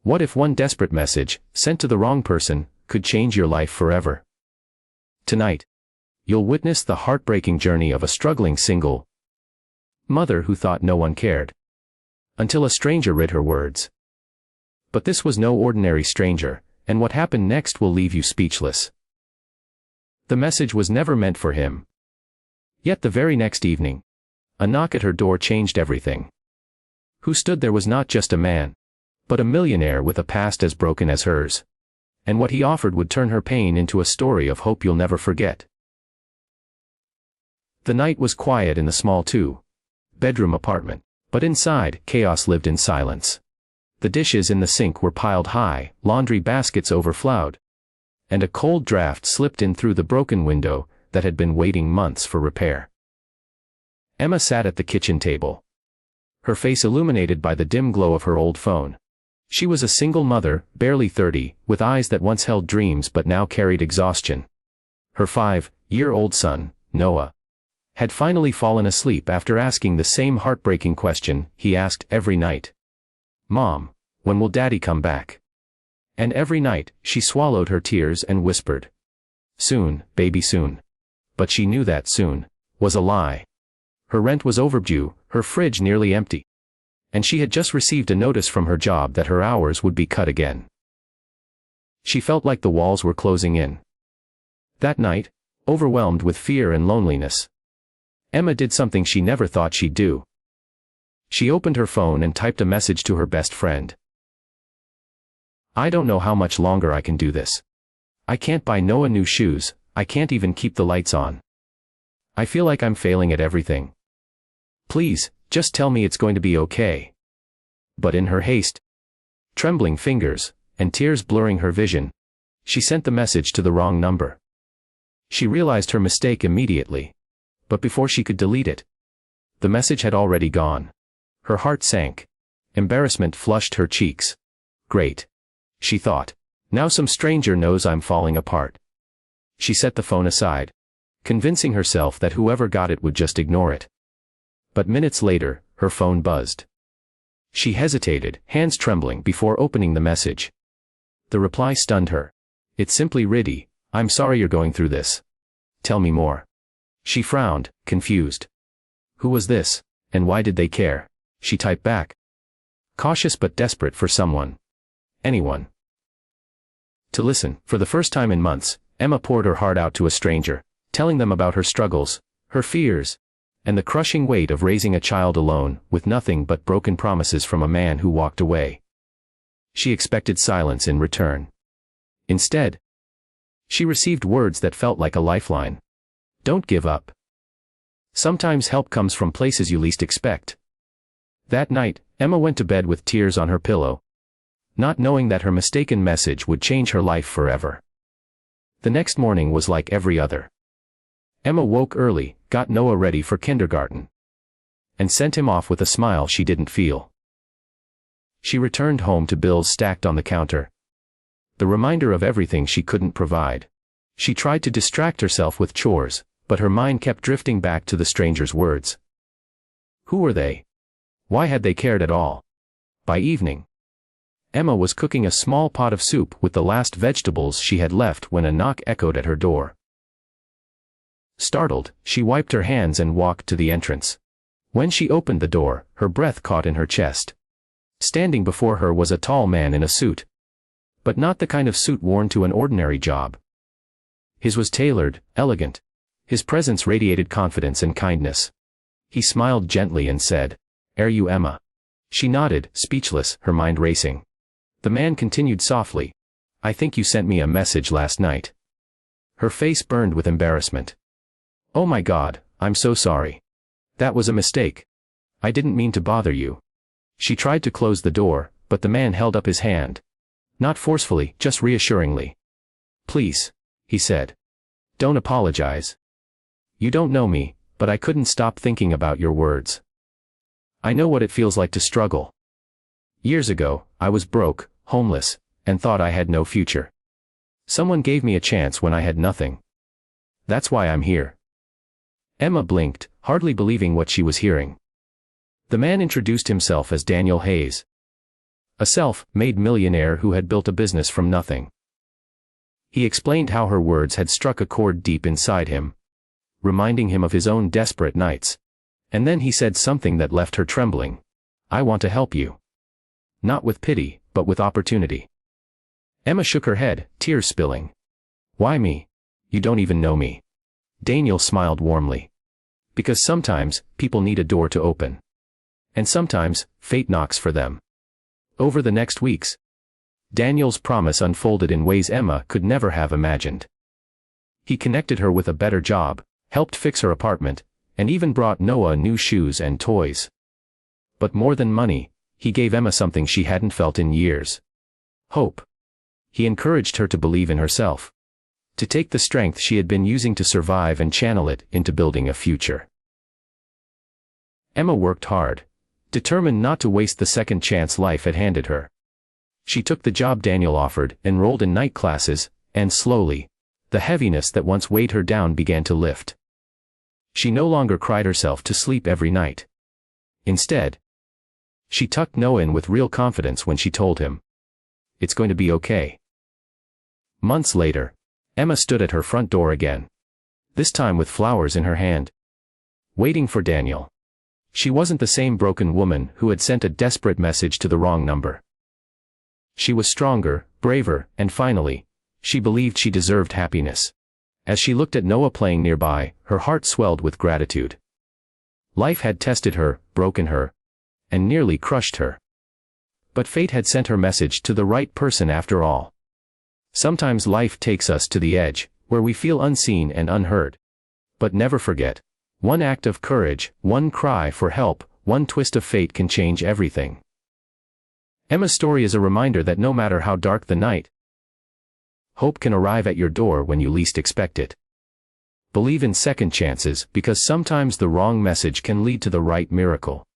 What if one desperate message, sent to the wrong person, could change your life forever? Tonight, you'll witness the heartbreaking journey of a struggling single mother who thought no one cared, until a stranger read her words. But this was no ordinary stranger, and what happened next will leave you speechless. The message was never meant for him. Yet the very next evening, a knock at her door changed everything. Who stood there was not just a man, but a millionaire with a past as broken as hers. And what he offered would turn her pain into a story of hope you'll never forget. The night was quiet in the small two-bedroom apartment, but inside, chaos lived in silence. The dishes in the sink were piled high, laundry baskets overflowed, and a cold draft slipped in through the broken window that had been waiting months for repair. Emma sat at the kitchen table, her face illuminated by the dim glow of her old phone. She was a single mother, barely 30, with eyes that once held dreams but now carried exhaustion. Her 5-year-old son, Noah, had finally fallen asleep after asking the same heartbreaking question he asked every night. "Mom, when will Daddy come back?" And every night, she swallowed her tears and whispered, "Soon, baby, soon." But she knew that soon was a lie. Her rent was overdue, her fridge nearly empty, and she had just received a notice from her job that her hours would be cut again. She felt like the walls were closing in. That night, overwhelmed with fear and loneliness, Emma did something she never thought she'd do. She opened her phone and typed a message to her best friend. "I don't know how much longer I can do this. I can't buy Noah new shoes, I can't even keep the lights on. I feel like I'm failing at everything. Please, just tell me it's going to be okay." But in her haste, trembling fingers, and tears blurring her vision, she sent the message to the wrong number. She realized her mistake immediately, but before she could delete it, the message had already gone. Her heart sank. Embarrassment flushed her cheeks. Great, she thought. Now some stranger knows I'm falling apart. She set the phone aside, convincing herself that whoever got it would just ignore it. But minutes later, her phone buzzed. She hesitated, hands trembling, before opening the message. The reply stunned her. It simply read, "I'm sorry you're going through this. Tell me more." She frowned, confused. Who was this, and why did they care? She typed back, cautious but desperate for someone. Anyone. To listen. For the first time in months, Emma poured her heart out to a stranger, telling them about her struggles, her fears, and the crushing weight of raising a child alone, with nothing but broken promises from a man who walked away. She expected silence in return. Instead, she received words that felt like a lifeline. Don't give up. Sometimes help comes from places you least expect. That night, Emma went to bed with tears on her pillow, not knowing that her mistaken message would change her life forever. The next morning was like every other. Emma woke early, got Noah ready for kindergarten, and sent him off with a smile she didn't feel. She returned home to bills stacked on the counter, the reminder of everything she couldn't provide. She tried to distract herself with chores, but her mind kept drifting back to the stranger's words. Who were they? Why had they cared at all? By evening, Emma was cooking a small pot of soup with the last vegetables she had left when a knock echoed at her door. Startled, she wiped her hands and walked to the entrance. When she opened the door, her breath caught in her chest. Standing before her was a tall man in a suit. But not the kind of suit worn to an ordinary job. His was tailored, elegant. His presence radiated confidence and kindness. He smiled gently and said, "Are you Emma?" She nodded, speechless, her mind racing. The man continued softly, "I think you sent me a message last night." Her face burned with embarrassment. "Oh my God, I'm so sorry. That was a mistake. I didn't mean to bother you." She tried to close the door, but the man held up his hand. Not forcefully, just reassuringly. "Please," he said. "Don't apologize. You don't know me, but I couldn't stop thinking about your words. I know what it feels like to struggle. Years ago, I was broke, homeless, and thought I had no future. Someone gave me a chance when I had nothing. That's why I'm here." Emma blinked, hardly believing what she was hearing. The man introduced himself as Daniel Hayes, a self-made millionaire who had built a business from nothing. He explained how her words had struck a chord deep inside him, reminding him of his own desperate nights. And then he said something that left her trembling. "I want to help you. Not with pity, but with opportunity." Emma shook her head, tears spilling. "Why me? You don't even know me." Daniel smiled warmly. "Because sometimes, people need a door to open. And sometimes, fate knocks for them." Over the next weeks, Daniel's promise unfolded in ways Emma could never have imagined. He connected her with a better job, helped fix her apartment, and even brought Noah new shoes and toys. But more than money, he gave Emma something she hadn't felt in years. Hope. He encouraged her to believe in herself, to take the strength she had been using to survive and channel it into building a future. Emma worked hard, determined not to waste the second chance life had handed her. She took the job Daniel offered, enrolled in night classes, and slowly, the heaviness that once weighed her down began to lift. She no longer cried herself to sleep every night. Instead, she tucked Noah in with real confidence when she told him, "It's going to be okay." Months later, Emma stood at her front door again, this time with flowers in her hand, waiting for Daniel. She wasn't the same broken woman who had sent a desperate message to the wrong number. She was stronger, braver, and finally, she believed she deserved happiness. As she looked at Noah playing nearby, her heart swelled with gratitude. Life had tested her, broken her, and nearly crushed her. But fate had sent her message to the right person after all. Sometimes life takes us to the edge, where we feel unseen and unheard. But never forget, one act of courage, one cry for help, one twist of fate can change everything. Emma's story is a reminder that no matter how dark the night, hope can arrive at your door when you least expect it. Believe in second chances, because sometimes the wrong message can lead to the right miracle.